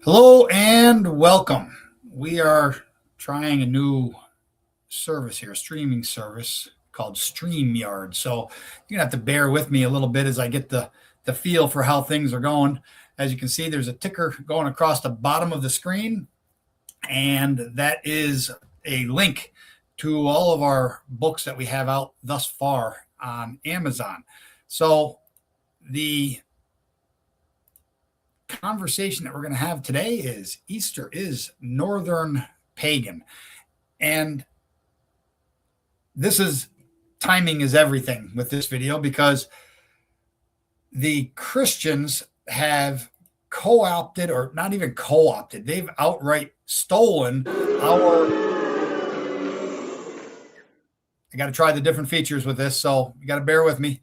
Hello and welcome. We are trying a new service here, streaming service called StreamYard. So you're gonna have to bear with me a little bit as I get the feel for how things are going. As you can see, there's a ticker going across the bottom of the screen, and that is a link to all of our books that we have out thus far on Amazon. So the conversation that we're going to have today is Easter is Northern Pagan. And this is timing is everything with this video because the Christians have co-opted, or not even co-opted, they've outright stolen our. I got to try the different features with this, so you got to bear with me.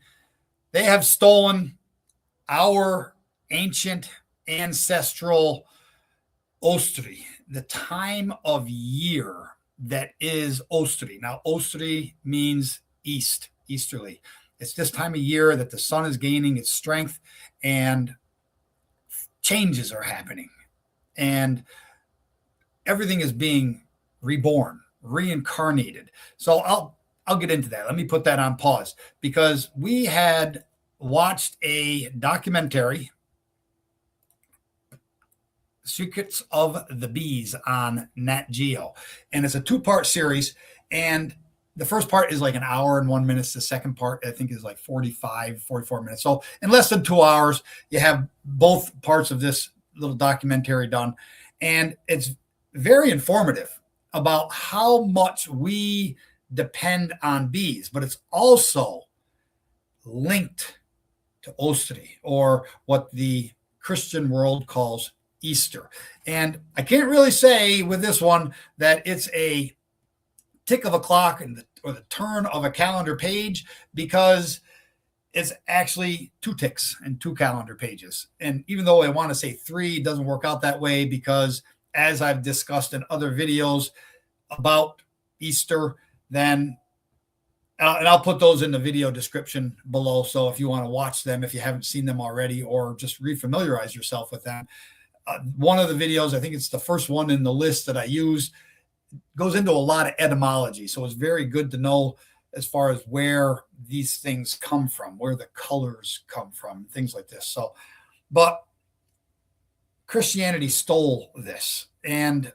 They have stolen our ancient ancestral Åstri, the time of year that is Åstri. Now, Åstri means east, easterly. It's this time of year that the sun is gaining its strength and changes are happening. And everything is being reborn, reincarnated. So I'll get into that. Let me put that on pause because we had watched a documentary, Secrets of the Bees, on Nat Geo. And it's a two-part series. And the first part is like an hour and 1 minute. The second part, I think, is like 44 minutes. So in less than 2 hours, you have both parts of this little documentary done. And it's very informative about how much we depend on bees, but it's also linked to Åstri, or what the Christian world calls Easter. And I can't really say with this one that it's a tick of a clock or the turn of a calendar page, because it's actually 2 ticks and 2 calendar pages. And even though I want to say 3, it doesn't work out that way, because as I've discussed in other videos about Easter, then and I'll put those in the video description below. So if you want to watch them, if you haven't seen them already, or just refamiliarize yourself with them. One of the videos, I think it's the first one in the list that I use, goes into a lot of etymology. So it's very good to know as far as where these things come from, where the colors come from, things like this. So, but Christianity stole this, and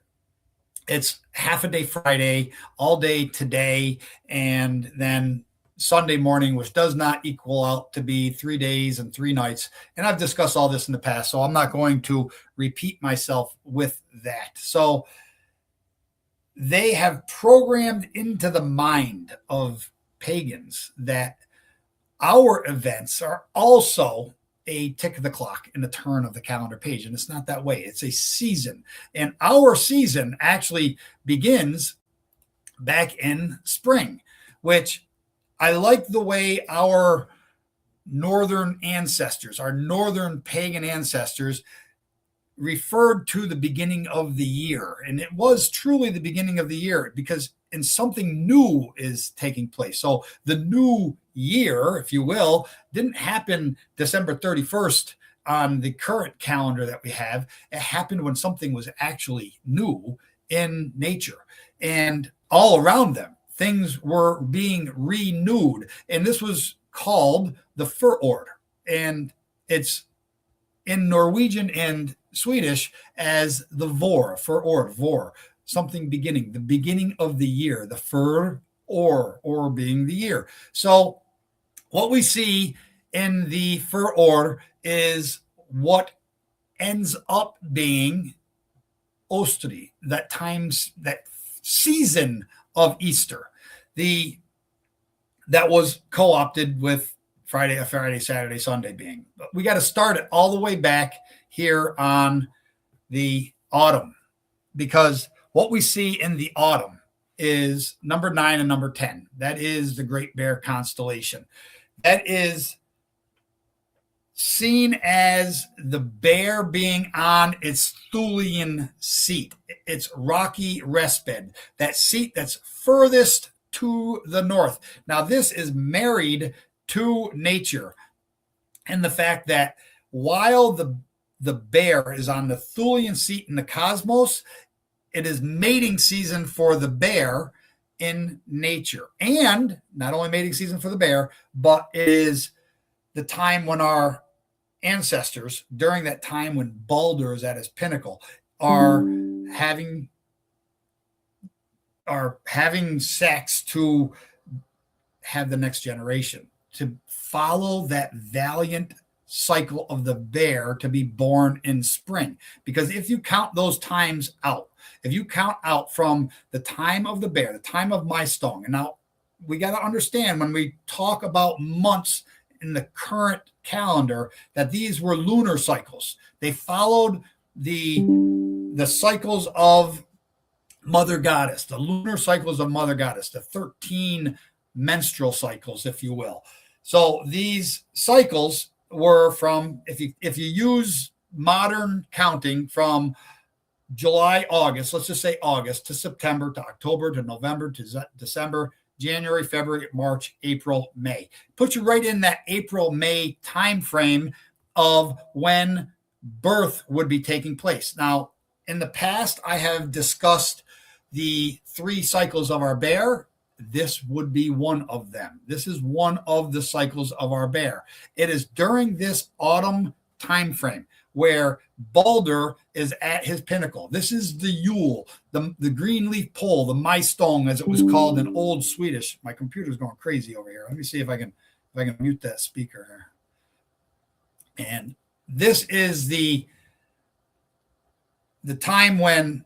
it's half a day Friday, all day today, and then Sunday morning, which does not equal out to be 3 days and 3 nights. And I've discussed all this in the past, so I'm not going to repeat myself with that. So they have programmed into the mind of pagans that our events are also a tick of the clock and a turn of the calendar page. And it's not that way. It's a season. And our season actually begins back in spring, which I like the way our northern ancestors, our northern pagan ancestors, referred to the beginning of the year. And it was truly the beginning of the year, because something new is taking place. So the new year, if you will, didn't happen December 31st on the current calendar that we have. It happened when something was actually new in nature, and all around them things were being renewed. And this was called the Förord. And it's in Norwegian and Swedish as the Förord, vor, something beginning, the beginning of the year, the Förord, or being the year. So what we see in the Förord is what ends up being Åstri, that season of Easter, that was co-opted with Friday, Saturday, Sunday being. But we got to start it all the way back here on the autumn, because what we see in the autumn is number 9 and number 10. That is the Great Bear constellation. That is seen as the bear being on its Thulian seat, its rocky rest bed, that seat that's furthest to the north. Now, this is married to nature, and the fact that while the the bear is on the Thulian seat in the cosmos, it is mating season for the bear in nature. And not only mating season for the bear, but it is the time when our ancestors, during that time when Balder is at his pinnacle, are having sex to have the next generation, to follow that valiant cycle of the bear to be born in spring. Because if you count those times out, if you count out from the time of the bear, the time of my stone, and now we got to understand when we talk about months in the current calendar that these were lunar cycles. They followed the cycles of Mother Goddess, the lunar cycles of Mother Goddess, the 13 menstrual cycles, if you will. So these cycles were from, if you use modern counting, from July, August, let's just say August to September to October to November to December, January, February, March, April, May. Put you right in that April, May time frame of when birth would be taking place. Now, in the past, I have discussed the 3 cycles of our bear. This would be one of them. This is one of the cycles of our bear. It is during this autumn time frame where Balder is at his pinnacle. This is the Yule, the green leaf pole, the Majstång, as it was called in Old Swedish. My computer's going crazy over here. Let me see if I can mute that speaker here. And this is the time when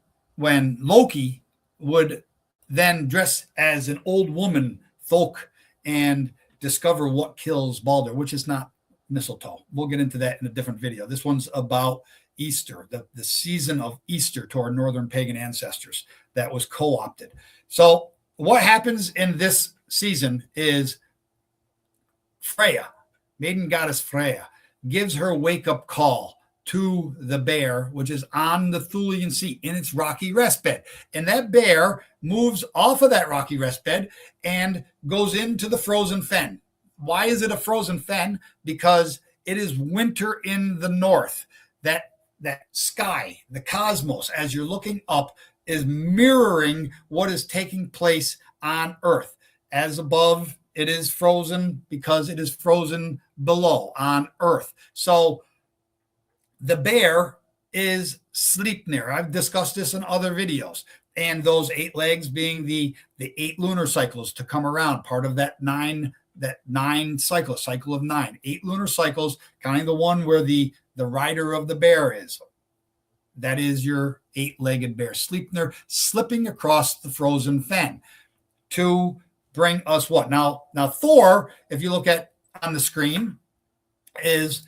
Loki would then dress as an old woman folk and discover what kills Balder, which is not mistletoe. We'll get into that in a different video. This one's about Easter, the season of Easter to our Northern Pagan ancestors that was co-opted. So what happens in this season is Freyja, Maiden Goddess Freyja, gives her wake-up call to the bear, which is on the Thulian seat in its rocky rest bed. And that bear moves off of that rocky rest bed and goes into the frozen fen. Why is it a frozen fen? Because it is winter in the north. That sky, the cosmos, as you're looking up, is mirroring what is taking place on Earth. As above, it is frozen because it is frozen below on Earth. So the bear is Sleipnir. I've discussed this in other videos. And those 8 legs being the 8 lunar cycles to come around, part of that 9 cycle of 9, 8 lunar cycles, counting the one where the rider of the bear is. That is your 8-legged bear, Sleipnir, slipping across the frozen fen to bring us what? Now Thor, if you look at on the screen, is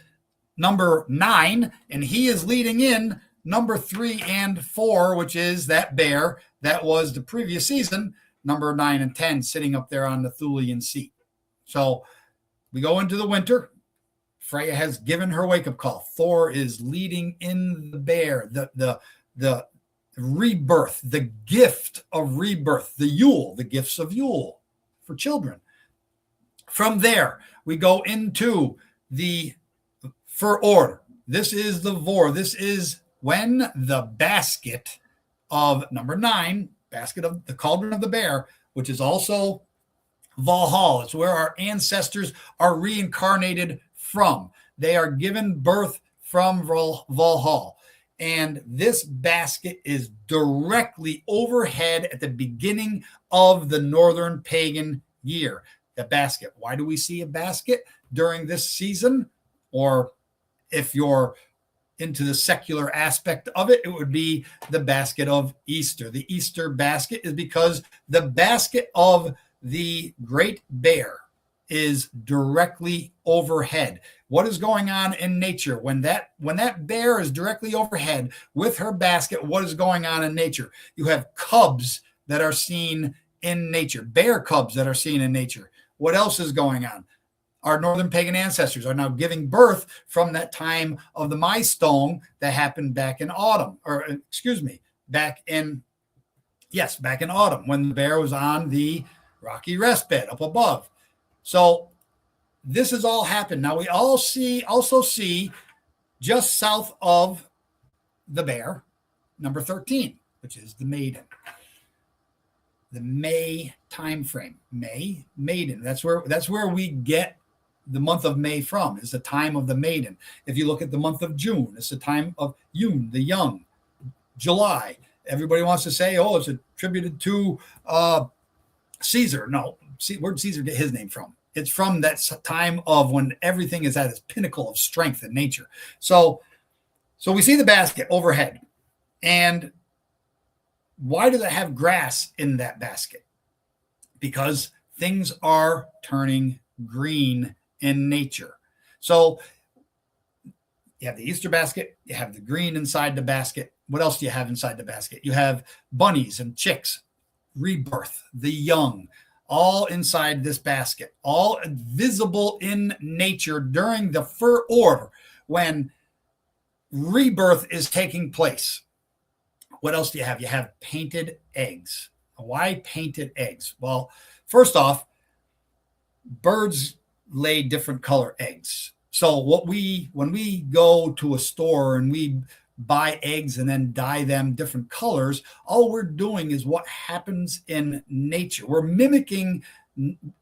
number 9, and he is leading in number 3 and 4, which is that bear that was the previous season, number 9 and 10, sitting up there on the Thulian seat. So we go into the winter. Freyja has given her wake-up call. Thor is leading in the bear, the rebirth, the gift of rebirth, the Yule, the gifts of Yule for children. From there, we go into the Forord. This is the Vor. This is when the basket of number 9, basket of the cauldron of the bear, which is also Valhalla. It's where our ancestors are reincarnated from. They are given birth from Valhalla. And this basket is directly overhead at the beginning of the Northern Pagan year. The basket. Why do we see a basket during this season? Or if you're into the secular aspect of it, it would be the basket of Easter. The Easter basket is because the basket of the great bear is directly overhead. What is going on in nature when that bear is directly overhead with her basket? What is going on in nature? You have cubs that are seen in nature, bear cubs that are seen in nature. What else is going on? Our Northern Pagan ancestors are now giving birth from that time of the Majstång that happened back in autumn, back in autumn when the bear was on the rocky rest bed up above. So this has all happened. Now we also see just south of the bear, number 13, which is the maiden. The May time frame. May, maiden. That's where we get the month of May from, is the time of the maiden. If you look at the month of June, it's the time of Yun, the young. July, everybody wants to say, oh, it's attributed to Caesar. No, where'd Caesar get his name from? It's from that time of when everything is at its pinnacle of strength in nature. So we see the basket overhead. And why does it have grass in that basket? Because things are turning green in nature. So you have the Easter basket, you have the green inside the basket. What else do you have inside the basket? You have bunnies and chicks, rebirth, the young, all inside this basket, all visible in nature during the fir order when rebirth is taking place. What else do you have? You have painted eggs. Why painted eggs? Well, first off, birds lay different color eggs. So when we go to a store and we buy eggs and then dye them different colors, all we're doing is what happens in nature. We're mimicking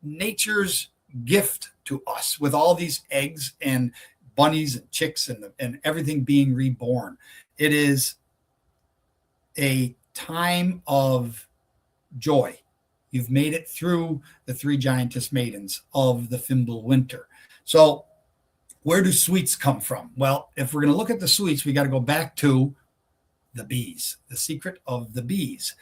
nature's gift to us with all these eggs and bunnies and chicks and everything being reborn. It is a time of joy. You've made it through the three giantess maidens of the Fimble winter. So where do sweets come from? Well, if we're going to look at the sweets, we got to go back to the bees, the secret of the bees.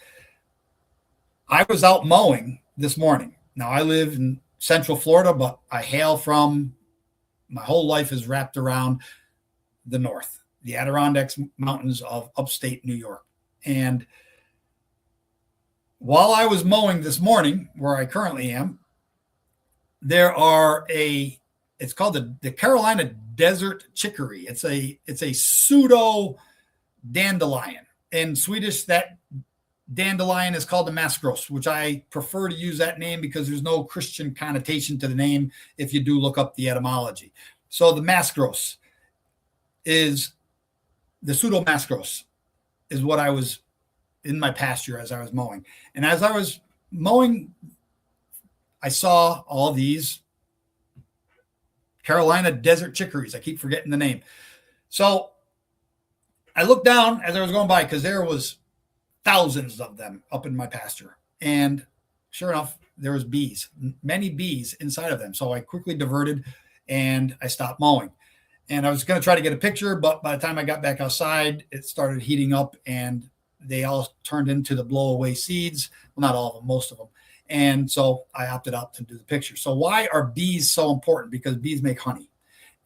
I was out mowing this morning. Now, I live in Central Florida, but I hail from, my whole life is wrapped around the north, the Adirondack Mountains of upstate New York. And while I was mowing this morning, where I currently am, there are it's called the Carolina Desert Chicory. It's a pseudo dandelion. In Swedish, that dandelion is called the maskros, which I prefer to use that name because there's no Christian connotation to the name if you do look up the etymology. So the maskros is the pseudo maskros is what I was in my pasture as I was mowing. And as I was mowing, I saw all these Carolina Desert Chicories. I keep forgetting the name. So I looked down as I was going by because there was thousands of them up in my pasture. And sure enough, there was bees, many bees inside of them. So I quickly diverted and I stopped mowing. And I was going to try to get a picture, but by the time I got back outside, it started heating up and they all turned into the blow away seeds. Well, not all of them, most of them. And so I opted out to do the picture. So why are bees so important? Because bees make honey.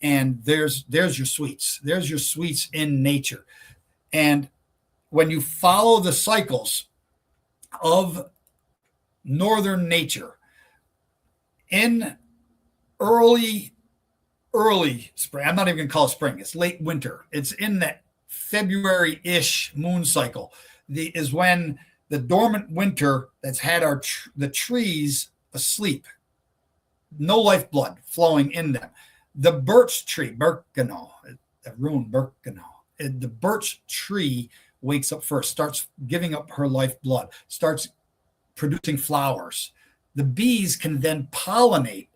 And there's your sweets. There's your sweets in nature. And when you follow the cycles of northern nature in early spring, I'm not even going to call it spring. It's late winter. It's in that February-ish moon cycle is when the dormant winter that's had the trees asleep, no lifeblood flowing in them. The birch tree, Birkenau, the rune Birkenau, the birch tree wakes up first, starts giving up her lifeblood, starts producing flowers. The bees can then pollinate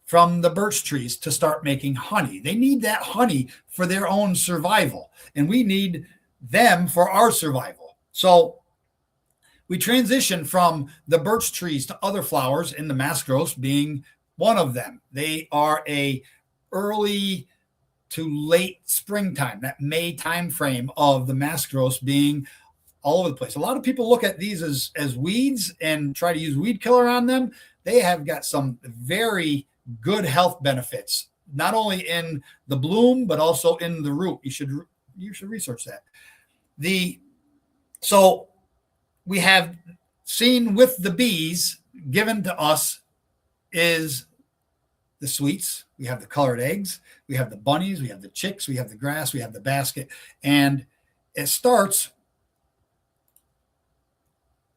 from the birch trees to start making honey. They need that honey for their own survival, and we need them for our survival. So we transition from the birch trees to other flowers, and the maskros being one of them. They are a early to late springtime, that May time frame of the maskros being all over the place. A lot of people look at these as weeds and try to use weed killer on them. They have got some very good health benefits, not only in the bloom, but also in the root. You should research that. So we have seen with the bees given to us is the sweets. We have the colored eggs. We have the bunnies. We have the chicks. We have the grass. We have the basket. And it starts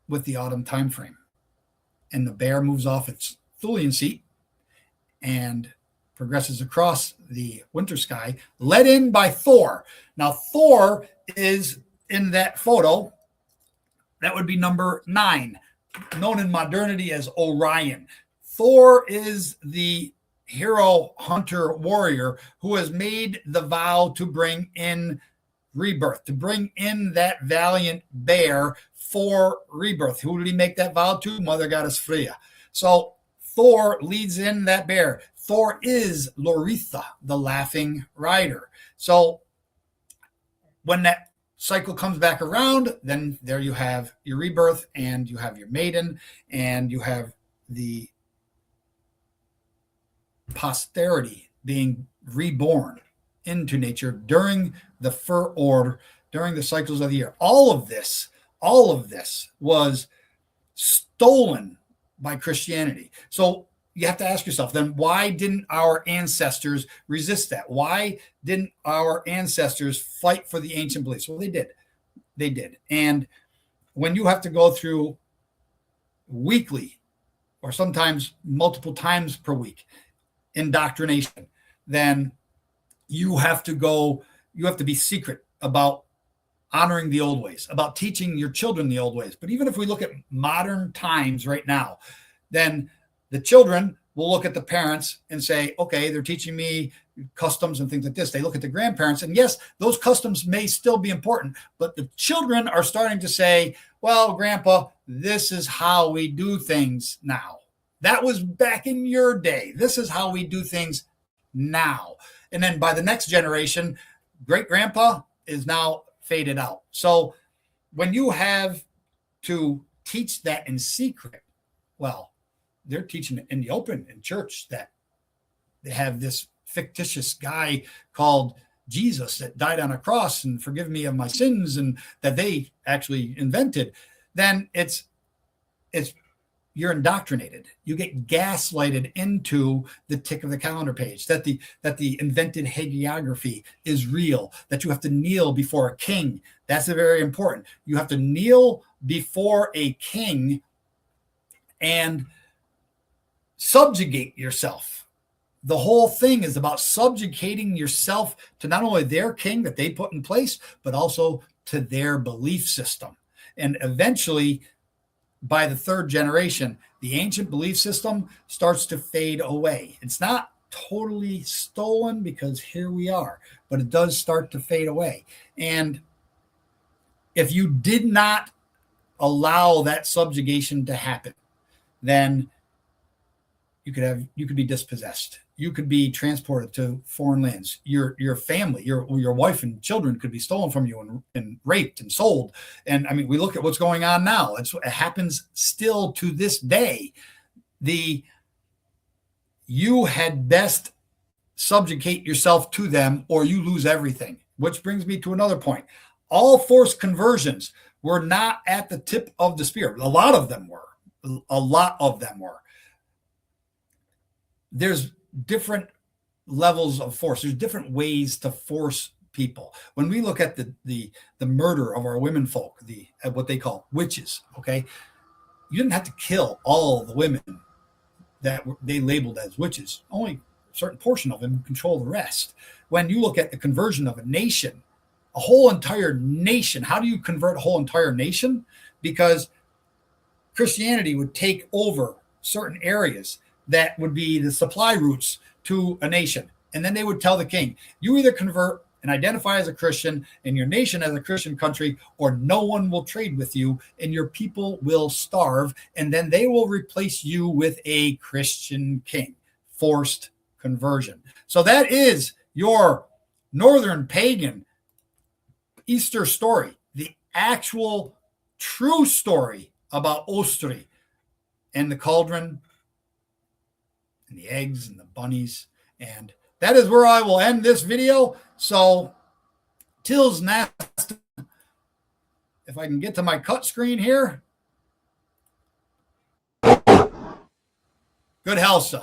with the autumn time frame. And the bear moves off its Thulian seat. And progresses across the winter sky, led in by Thor. Now, Thor is in that photo. That would be number 9, known in modernity as Orion. Thor is the hero, hunter, warrior who has made the vow to bring in rebirth, to bring in that valiant bear for rebirth. Who did he make that vow to? Mother Goddess Freyja. So Thor leads in that bear. Thor is Loritha, the laughing rider. So when that cycle comes back around, then there you have your rebirth, and you have your maiden, and you have the posterity being reborn into nature during the Fur-Or, during the cycles of the year. All of this was stolen by Christianity. So you have to ask yourself, then why didn't our ancestors resist that? Why didn't our ancestors fight for the ancient beliefs? Well, they did. They did. And when you have to go through weekly or sometimes multiple times per week indoctrination, then you have to be secret about honoring the old ways, about teaching your children the old ways. But even if we look at modern times right now, then the children will look at the parents and say, okay, they're teaching me customs and things like this. They look at the grandparents, and yes, those customs may still be important, but the children are starting to say, well, Grandpa, this is how we do things now. That was back in your day. This is how we do things now. And then by the next generation, great grandpa is now faded out. So when you have to teach that in secret, well, they're teaching it in the open in church, that they have this fictitious guy called Jesus that died on a cross and forgive me of my sins, and that they actually invented. Then it's you're indoctrinated. You get gaslighted into the tick of the calendar page, that the invented hagiography is real, that you have to kneel before a king. That's very important. You have to kneel before a king and subjugate yourself. The whole thing is about subjugating yourself to not only their king that they put in place, but also to their belief system. And eventually, by the 3rd generation, the ancient belief system starts to fade away. It's not totally stolen, because here we are, but it does start to fade away. And if you did not allow that subjugation to happen, then you could be dispossessed. You could be transported to foreign lands. Your family, your wife and children could be stolen from you and raped and sold. And I mean, we look at what's going on now. It happens still to this day. You had best subjugate yourself to them, or you lose everything. Which brings me to another point. All forced conversions were not at the tip of the spear. A lot of them were. There's different levels of force. There's different ways to force people. When we look at the murder of our women folk, what they call witches, okay, you didn't have to kill all the women that they labeled as witches. Only a certain portion of them control the rest. When you look at the conversion of a nation, a whole entire nation, how do you convert a whole entire nation? Because Christianity would take over certain areas that would be the supply routes to a nation. And then they would tell the king, you either convert and identify as a Christian and your nation as a Christian country, or no one will trade with you and your people will starve. And then they will replace you with a Christian king. Forced conversion. So that is your Northern Pagan Easter story, the actual true story about Åstri and the cauldron and the eggs and the bunnies. And that is where I will end this video. So tills next, if I can get to my cut screen here. Good health, sir.